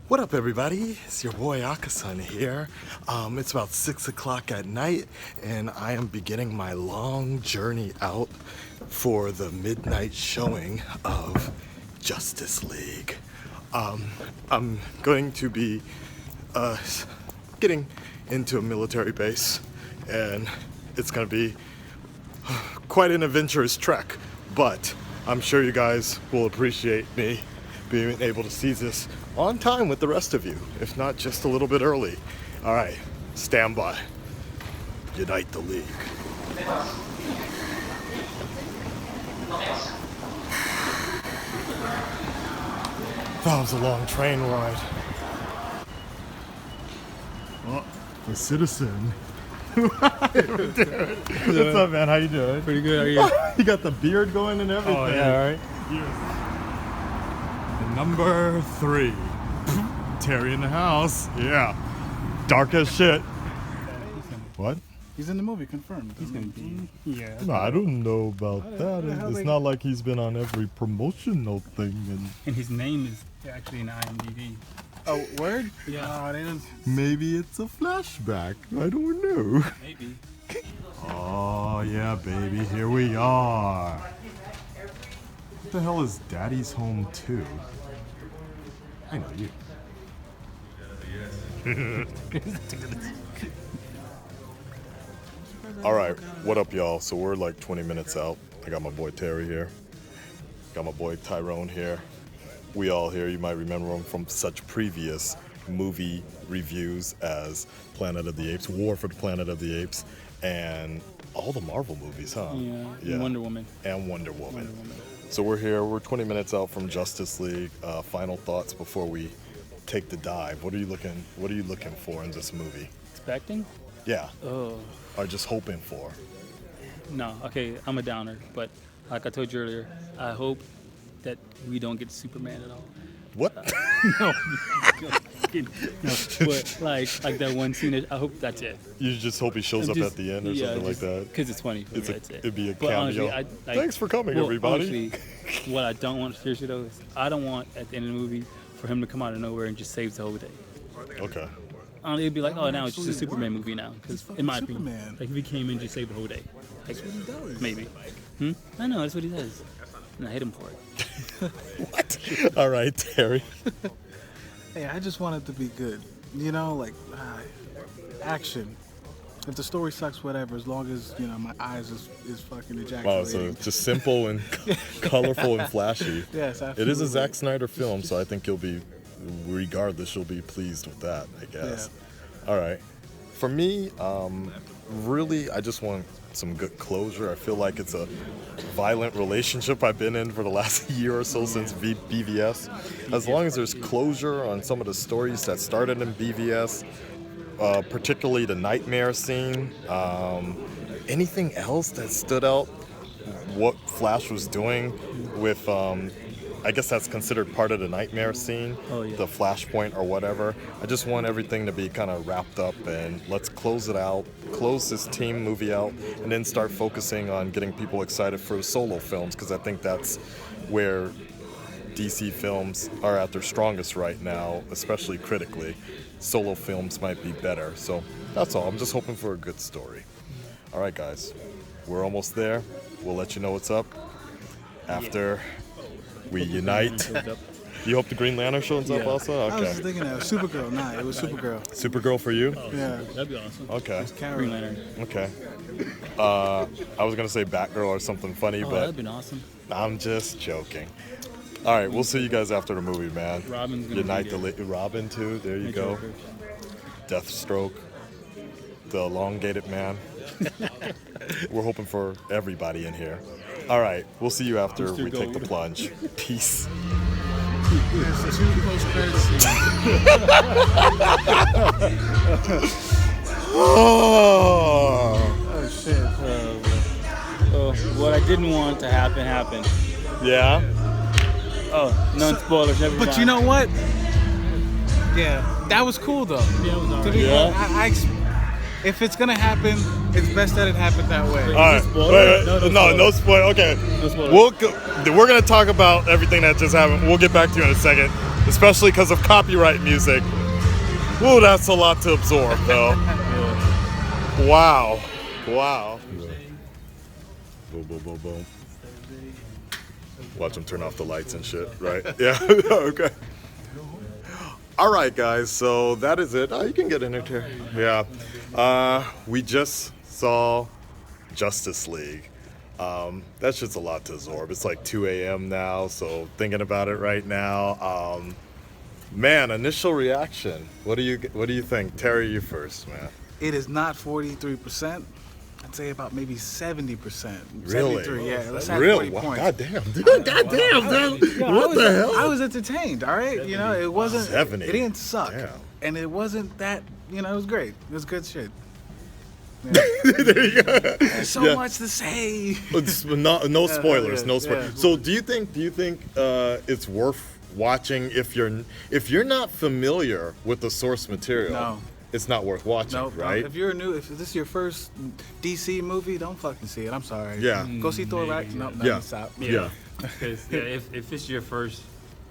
What up, everybody? It's your boy Akasan here. It's about 6 o'clock at night, and I am beginning my long journey out for the midnight showing of Justice League. I'm going to be getting into a military base, and it's going to be quite an adventurous trek, but I'm sure you guys will appreciate me being able to see this on time with the rest of you, if not just a little bit early. All right, stand by. Unite the League. That was a long train ride. Oh, the citizen. What's up, man? How you doing? Pretty good. Are you? You got the beard going and everything. Oh yeah, all right. And number 3, Terry in the house. Yeah, dark as shit. What? He's in the movie, confirmed. He's gonna be. Yeah. No, I don't know about that. hell It's they- not like he's been on every promotional thing. And his name is actually in IMDb. Oh, word? Yeah. Oh, they didn't. And maybe it's a flashback. I don't know. Maybe. Oh yeah, baby, here we are. What the hell is Daddy's Home 2? I know you. All right, what up, y'all? So we're like 20 minutes out. I got my boy Terry here. Got my boy Tyrone here. We all here. You might remember him from such previous movie reviews as Planet of the Apes, War for the Planet of the Apes, and all the Marvel movies, huh? Yeah. Wonder Woman. And Wonder Woman. Wonder Woman. So we're here. We're 20 minutes out from Justice League. Final thoughts before we take the dive. What are you looking for in this movie? Expecting? Yeah, Oh or just hoping for? no. Okay, I'm a downer, but like I told you earlier, I hope that we don't get Superman at all. What? No, but like that one scene. I hope that's it. You just hope he shows up at the end or something like that? Because it's funny. It's That's it. it'd be a But honestly, cameo. I Thanks for coming, well, everybody. Honestly, what I don't want, seriously though, is I don't want at the end of the movie for him to come out of nowhere and just save the whole day. Okay. It'd be like, oh, now it's just a Superman movie now. Because fucking in my Superman. opinion, like if he came in and just saved the whole day, like, That's what he does. maybe. I know that's what he does, and I hate him for it. What? All right, Terry. Hey, I just want it to be good. You know, like action. If the story sucks, whatever. As long as my eyes is fucking Wow, ejaculating. so just simple and colorful and flashy. Yes, It absolutely. is a Zack Snyder film, so I think regardless, you'll be pleased with that, I guess. All right. For me, really, I just want some good closure. I feel like it's a violent relationship I've been in for the last year or so since BVS. As long as there's closure on some of the stories that started in BVS, particularly the nightmare scene, anything else that stood out, what Flash was doing with, I guess that's considered part of the nightmare scene, Oh, yeah. the flashpoint or whatever. I just want everything to be kind of wrapped up, and let's close it out, close this team movie out, and then start focusing on getting people excited for solo films, because I think that's where DC films are at their strongest right now, especially critically. Solo films might be better. So that's all. I'm just hoping for a good story. All right, guys. We're almost there. We'll let you know what's up after we unite. You hope the Green Lantern shows up Yeah. also? I was Okay. just thinking that Supergirl. Nah, it was Supergirl. Supergirl for you? Yeah. That'd be awesome. Okay. Green Carol. Lantern. Okay. I was going to say Batgirl or something funny, Oh, but that'd been awesome. I'm just joking. All right, we'll see you guys after the movie, man. Robin's gonna Unite be the there. Robin too. There you And go. Joker. Deathstroke, the elongated man. We're hoping for everybody in here. All right, we'll see you after Mr. we take the Gold. plunge. Peace. There's 2 post-credit scenes. Oh, Oh shit. Oh, what I didn't want to happen happened. yeah. Oh, none spoilers. Never But mind. you know what? Yeah, that was cool though. Yeah, it was To alright. be Yeah. fair, if it's gonna happen, it's best that it happened that way. All right. spoiler? Wait, No, no no, spoiler. no spoiler. Okay. No spoiler. We're gonna talk about everything that just happened. We'll get back to you in a second. especially because of copyright music. Ooh, that's a lot to absorb, though. Wow. Wow. Boom, boom, boom, boom. Watch them turn off the lights and shit, right? Yeah, okay. All right, guys, so that is it. Oh, you can get in it here. Yeah. We just saw Justice League. That's just a lot to absorb. It's like 2 a.m. now, so thinking about it right now. Man, initial reaction. What do you think? Terry, you first, man. It is not 43%. I'd say about maybe 70%. Really? 73, yeah. Let's have Really? 40 Wow, points. goddamn, dude. Goddamn, dude. What the hell? I was entertained, all right? You know, it wasn't, 70. it didn't suck. Damn. And it wasn't that, you know, it was great. It was good shit. There you go. There's so Yeah. much to say. No spoilers. yeah, No spoilers. yeah. So, do you think it's worth watching if you're not familiar with the source material? No. It's not worth watching, No, right? if this is your first DC movie, don't fucking see it. I'm sorry. Yeah. Go see Thor, right? No, Yeah. stop. Yeah. Because if it's your first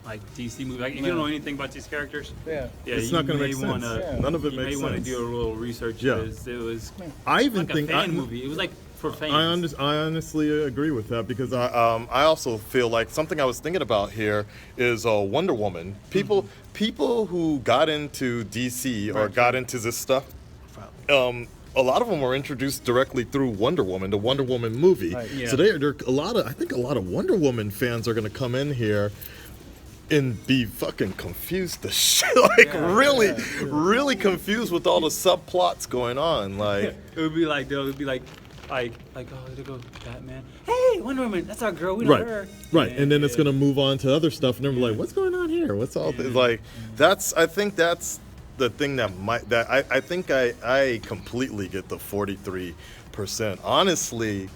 like DC movie, like if you don't know anything about these characters, Yeah. yeah, It's you not gonna may make sense. wanna, Yeah. None of it you makes may want to sense. do a little research. Yeah. Because it was I even like a think fan movie. It was like for fans. I honestly agree with that because I also feel like something I was thinking about here is Wonder Woman. People who got into DC or got into this stuff, a lot of them were introduced directly through Wonder Woman, the Wonder Woman movie. Right. Yeah. So I think a lot of Wonder Woman fans are going to come in here and be fucking confused as shit, like really confused with all the subplots going on, like. It would be like oh, there goes Batman. Hey, Wonder Woman, that's our girl. We know her. Right, and then it's gonna move on to other stuff, and they're like, "What's going on here? What's all this?" Like, I think that's the thing I think I completely get the 43%. Honestly,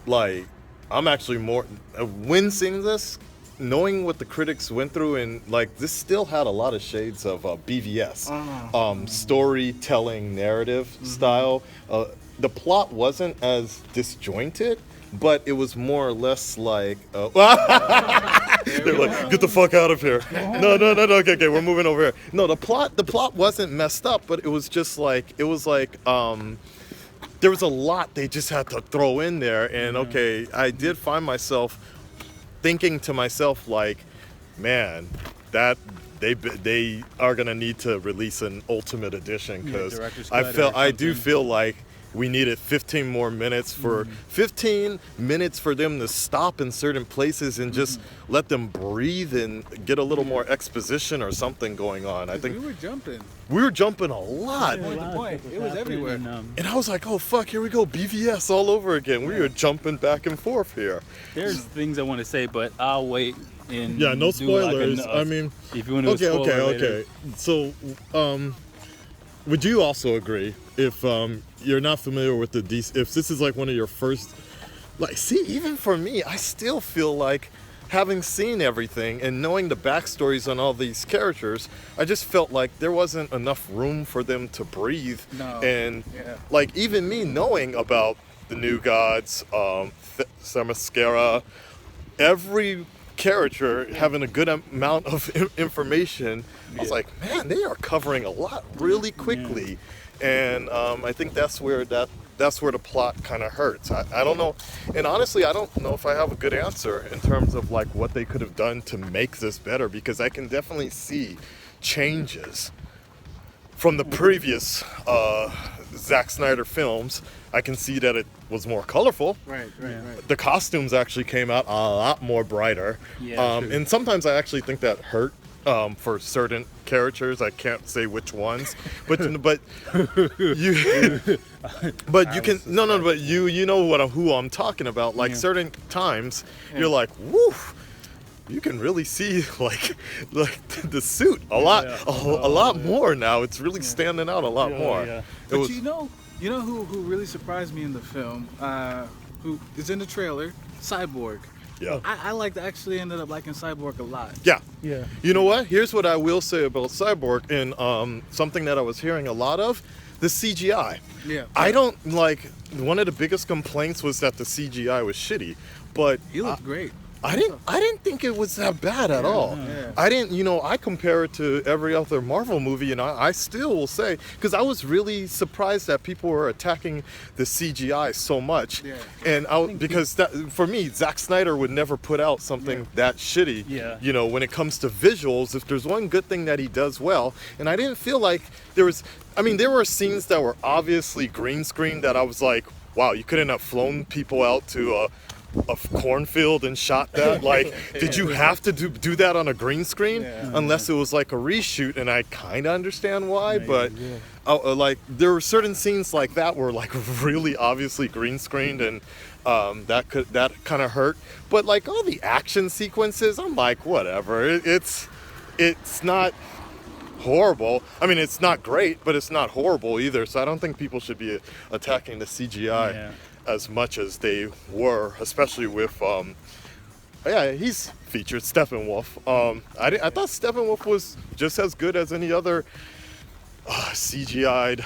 like, I'm actually more when seeing this, knowing what the critics went through, and like this still had a lot of shades of BVS, storytelling narrative style. The plot wasn't as disjointed, but it was more or less like, they're like, get the fuck out of here. No, okay, we're moving over here. No, the plot wasn't messed up, but it was just like, there was a lot they just had to throw in there, and okay, I did find myself thinking to myself like, man, that they are gonna need to release an ultimate edition because director's I cut or do something. feel like we needed 15 more minutes 15 minutes for them to stop in certain places and just let them breathe and get a little more exposition or something going on. I think We were jumping. we were jumping a lot. Point to point. It was everywhere. And I was like, oh fuck, here we go, BVS all over again. We were jumping back and forth here. There's things I want to say, but I'll wait. And Yeah, no do like spoilers. a- I mean, if you want to okay. So, would you also agree if you're not familiar with the DC, if this is like one of your first, like, see, even for me, I still feel like having seen everything and knowing the backstories on all these characters, I just felt like there wasn't enough room for them to breathe. No. And Yeah. like even me knowing about the New Gods, Themyscira, every character having a good amount of information, I was like, man, they are covering a lot really quickly, and I think that's where the plot kind of hurts. I don't know, and honestly, I don't know if I have a good answer in terms of like what they could have done to make this better, because I can definitely see changes from the previous Zack Snyder films. I can see that it was more colorful. Right. The costumes actually came out a lot more brighter. Yeah, true. And sometimes I actually think that hurt for certain characters. I can't say which ones, but you but you know who I'm talking about. Like certain times you're like, woof. You can really see like the suit a lot more now. It's really standing out a lot more. yeah. It But was, you know who really surprised me in the film, who is in the trailer, Cyborg. yeah. I actually ended up liking Cyborg a lot. Yeah. Yeah. You know what? Here's what I will say about Cyborg, and something that I was hearing a lot of, the CGI. Yeah. I don't like, one of the biggest complaints was that the CGI was shitty, but He looked great. I didn't think it was that bad at all. Yeah. I didn't, I compare it to every other Marvel movie, and I still will say, because I was really surprised that people were attacking the CGI so much. Yeah. And because for me, Zack Snyder would never put out something that shitty. Yeah. When it comes to visuals, if there's one good thing that he does well, and I didn't feel like there were scenes that were obviously green screen that I was like, wow, you couldn't have flown people out to a cornfield and shot that. Like, did you have to do that on a green screen? Yeah. Unless it was like a reshoot, and I kind of understand why, but like there were certain scenes like that were like really obviously green screened, and that kind of hurt. But like all the action sequences, I'm like, whatever. It's not horrible. I mean, it's not great, but it's not horrible either. So I don't think people should be attacking the CGI as much as they were, especially with he's featured Steppenwolf. I thought Steppenwolf was just as good as any other CGI'd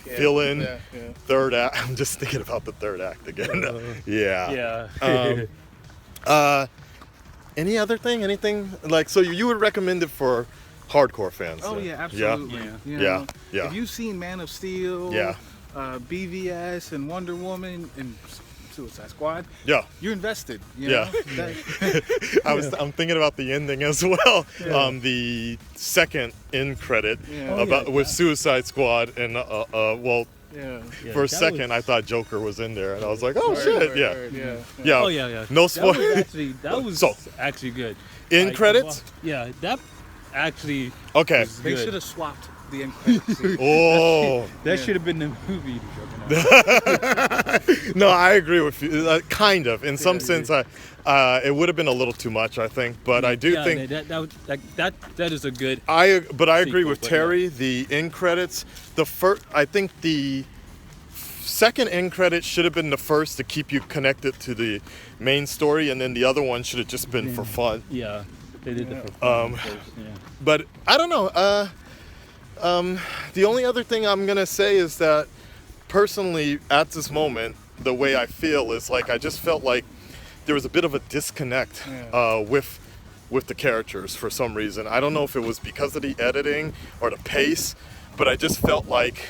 villain. Yeah. Third act. I'm just thinking about the third act again. Yeah. Any other thing? Anything like, so you would recommend it for hardcore fans? Oh then? yeah, absolutely. Yeah. You Yeah, know, yeah. If you've seen Man of Steel, Yeah. BVS, and Wonder Woman, and Suicide Squad, Yeah. you're invested. You Yeah. know? That- I'm thinking about the ending as well. The second end credit Yeah. with Suicide Squad, and well, yeah. for a that second was- I thought Joker was in there, and I was like, oh Right, shit, right, yeah. right, yeah. Yeah. Oh yeah. No That spoil. was So, actually good. end Like, credits. Yeah, that actually. Okay. was They good. should have swapped the end credits. scene. Oh. That Yeah. should have been the movie. No, I agree with you. Kind of. In some Yeah, sense, it would have been a little too much, I think. But I do think that is a good. I agree sequel, with but Terry. The end credits, I think the second end credit should have been the first to keep you connected to the main story, and then the other one should have just been for fun. Yeah, they did that for fun first, yeah. But I don't know. The only other thing I'm gonna say is that personally, at this moment, the way I feel is like I just felt like there was a bit of a disconnect with the characters for some reason. I don't know if it was because of the editing or the pace, but I just felt like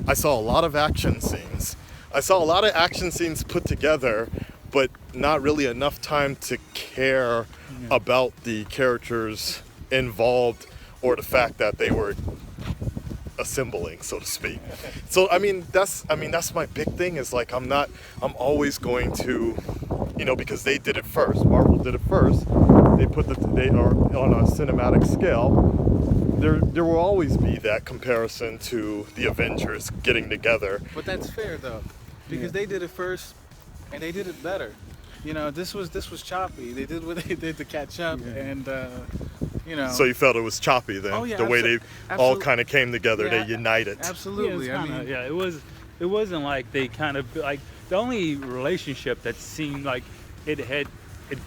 I saw a lot of action scenes. I saw a lot of action scenes put together, but not really enough time to care about the characters involved or the fact that they were assembling, so to speak. So that's my big thing, is like I'm always going to, because they did it first. Marvel did it first. They are on a cinematic scale. There will always be that comparison to the Avengers getting together. But that's fair though, because they did it first, and they did it better. This was choppy. They did what they did to catch up, and So you felt it was choppy then, Oh, yeah, the way they all kind of came together, Yeah, they united. Absolutely. It wasn't like they kind of like the only relationship that seemed like it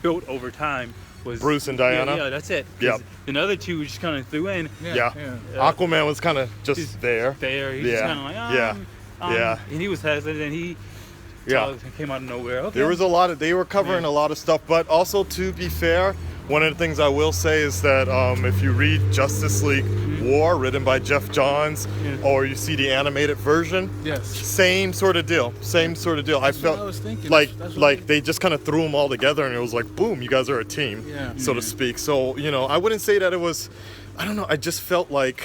built over time was Bruce and Diana? Yeah, that's it. Yep. The other two just kind of threw in. Yeah. Uh, Aquaman was kind of just there. There, he's Yeah. just kind of like, Yeah. and he was hesitant, and he came out of nowhere. Okay. There was they were covering a lot of stuff, but also, to be fair, one of the things I will say is that if you read Justice League War, written by Jeff Johns, or you see the animated version, Yes. same sort of deal. I felt what I was thinking. like That's what they just kind of threw them all together, and it was like, boom, you guys are a team, Yeah. so to speak. So I wouldn't say that it was. I don't know. I just felt like,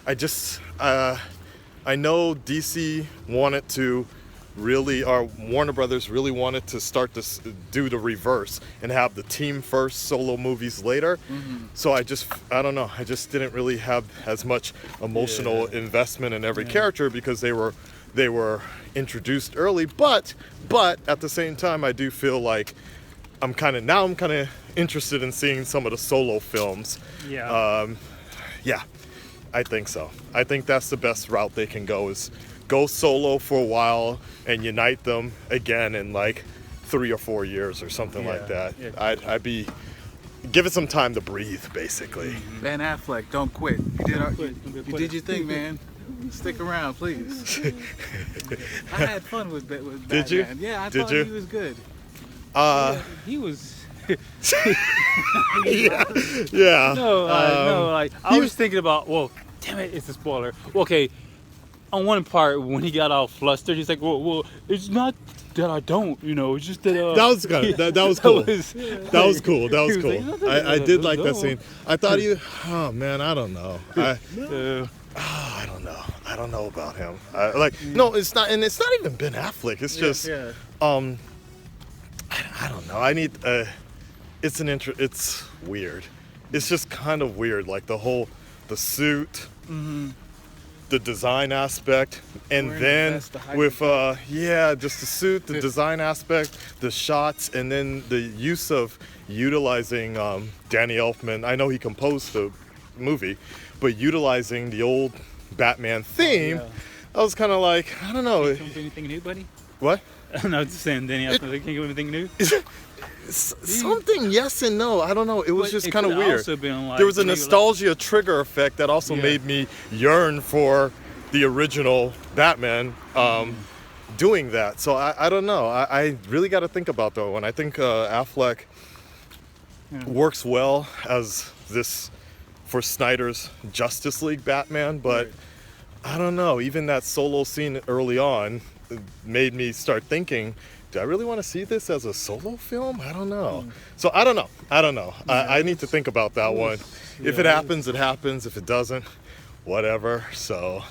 I know DC wanted to really, or Warner Brothers really wanted to start to do the reverse and have the team first, solo movies later. So I don't know, I just didn't really have as much emotional investment in every character because they were introduced early, but at the same time I do feel like I'm kind of interested in seeing some of the solo films. Yeah, I think so. I think that's the best route they can go, is go solo for a while and unite them again in like 3 or 4 years or something like that. Yeah. I'd be, give it some time to breathe, basically. Ben Affleck, don't quit. You did your thing, man. Stick around, please. I had fun with Batman. Did you? Yeah, I Did thought you? he was good. He was. Yeah. No, like I was thinking about. Well, damn it, it's a spoiler. Okay, on one part when he got all flustered, he's like, "Well, it's not that I don't, it's just that." That was good. That was cool. That was cool. That was he was cool. like, I did like that no. scene. I thought oh man, I don't know. I don't know. I don't know about him. No, it's not, and it's not even Ben Affleck. It's just, yeah. I don't know. I need. It's weird. It's just kind of weird. Like the suit, the design aspect, and Wearing the then vest, the hiding with just the suit, the design aspect, the shots, and then the use of utilizing Danny Elfman. I know he composed the movie, but utilizing the old Batman theme, Yeah. I was kind of like, I don't know. Can't do anything new, buddy? What? No, just saying, Danny Elfman, they can't do anything new. Something yes and no. I don't know. It was But just it kind of could've weird. also been like There was a maybe nostalgia trigger effect that also Yeah. made me yearn for the original Batman doing that. So I don't know. I really got to think about that one. I think Affleck works well as this for Snyder's Justice League Batman, but Right. I don't know. Even that solo scene early on made me start thinking, do I really want to see this as a solo film? I don't know. So I don't know. I need to think about that one. If it happens, it happens. If it doesn't, whatever. So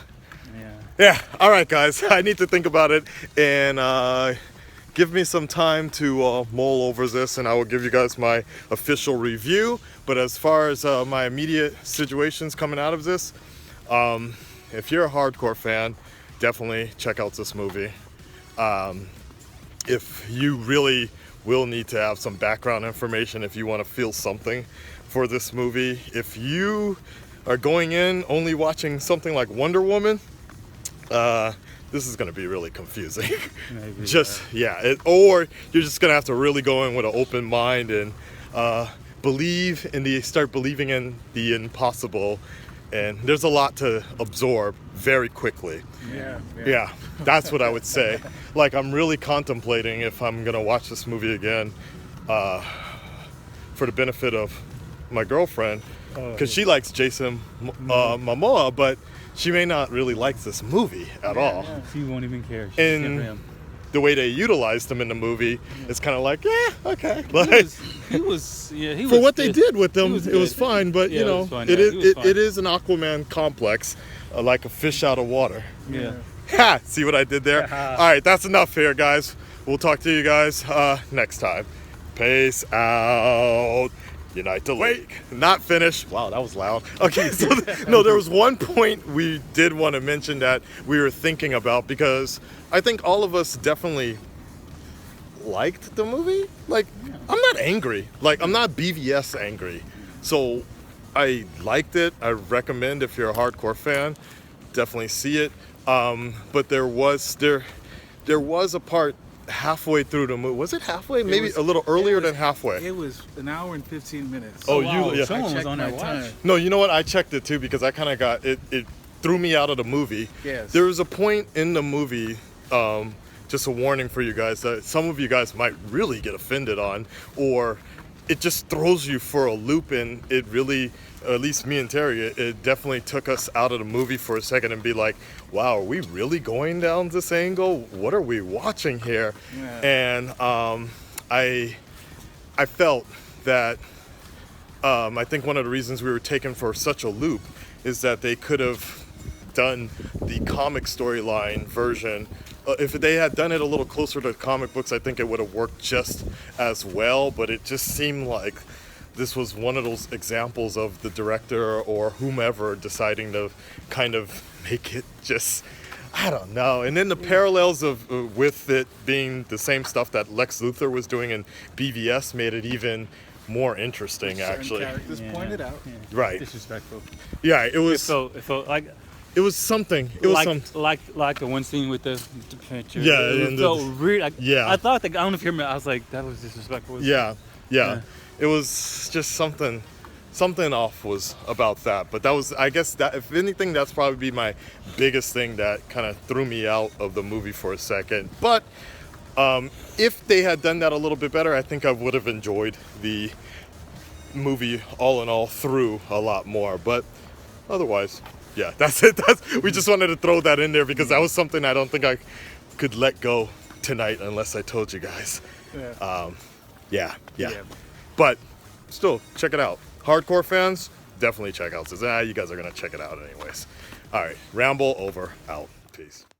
yeah. All right, guys. I need to think about it and give me some time to mull over this, and I will give you guys my official review. But as far as my immediate situations coming out of this, if you're a hardcore fan, definitely check out this movie. If you really will need to have some background information, if you want to feel something for this movie, if you are going in only watching something like Wonder Woman, this is going to be really confusing. Maybe, Or you're just going to have to really go in with an open mind and start believing in the impossible. And there's a lot to absorb very quickly. Yeah, that's what I would say. Like, I'm really contemplating if I'm gonna watch this movie again for the benefit of my girlfriend, because she likes Jason Momoa, but she may not really like this movie at all. She won't even care. She's And here for him. the way they utilized him in the movie, it's kind of like, okay. He was For what they good. did with them, He was it was good. fine. But Yeah, you it know, was fine, it yeah, is he was fine. it is an Aquaman complex, like a fish out of water. Yeah. Ha! See what I did there? All right, that's enough here, guys. We'll talk to you guys next time. Peace out. Unite the League. Not finished. Wow, that was loud. Okay, so there was one point we did want to mention that we were thinking about, because I think all of us definitely liked the movie. Like, I'm not angry. Like, I'm not BVS angry. So I liked it. I recommend, if you're a hardcore fan, definitely see it. But there was a part halfway through the movie. Was it halfway? Maybe was- a little earlier than halfway. It was an hour and 15 minutes. Oh, Wow, yeah. someone I was checked on my that watch. time. No, you know what? I checked it too, because I kind of got it. It threw me out of the movie. Yes. There was a point in the movie, just a warning for you guys, that some of you guys might really get offended on, or it just throws you for a loop, and it really, at least me and Terry, it definitely took us out of the movie for a second and be like, wow, are we really going down this angle? What are we watching here? Yeah. And I felt that I think one of the reasons we were taken for such a loop is that they could have done the comic storyline version. If they had done it a little closer to the comic books, I think it would have worked just as well, but it just seemed like this was one of those examples of the director or whomever deciding to kind of make it just, I don't know. And then the parallels of with it being the same stuff that Lex Luthor was doing in BVS made it even more interesting, Certain actually. characters Yeah. pointed out. Yeah. Right. Disrespectful. Yeah, it It was felt like something. It was something. like the one scene with the picture. Yeah, it and felt really. Like, yeah. I thought that, I don't know if you remember. I was like, that was disrespectful. Yeah. Yeah. It was just something off was about that. But that was, I guess, that if anything, that's probably my biggest thing that kind of threw me out of the movie for a second. But If they had done that a little bit better, I think I would have enjoyed the movie all in all through a lot more. But otherwise, yeah, that's it. We just wanted to throw that in there because that was something I don't think I could let go tonight unless I told you guys. Yeah. Yeah. But still, check it out. Hardcore fans, definitely check out this. You guys are gonna check it out anyways. All right, ramble over, out. Peace.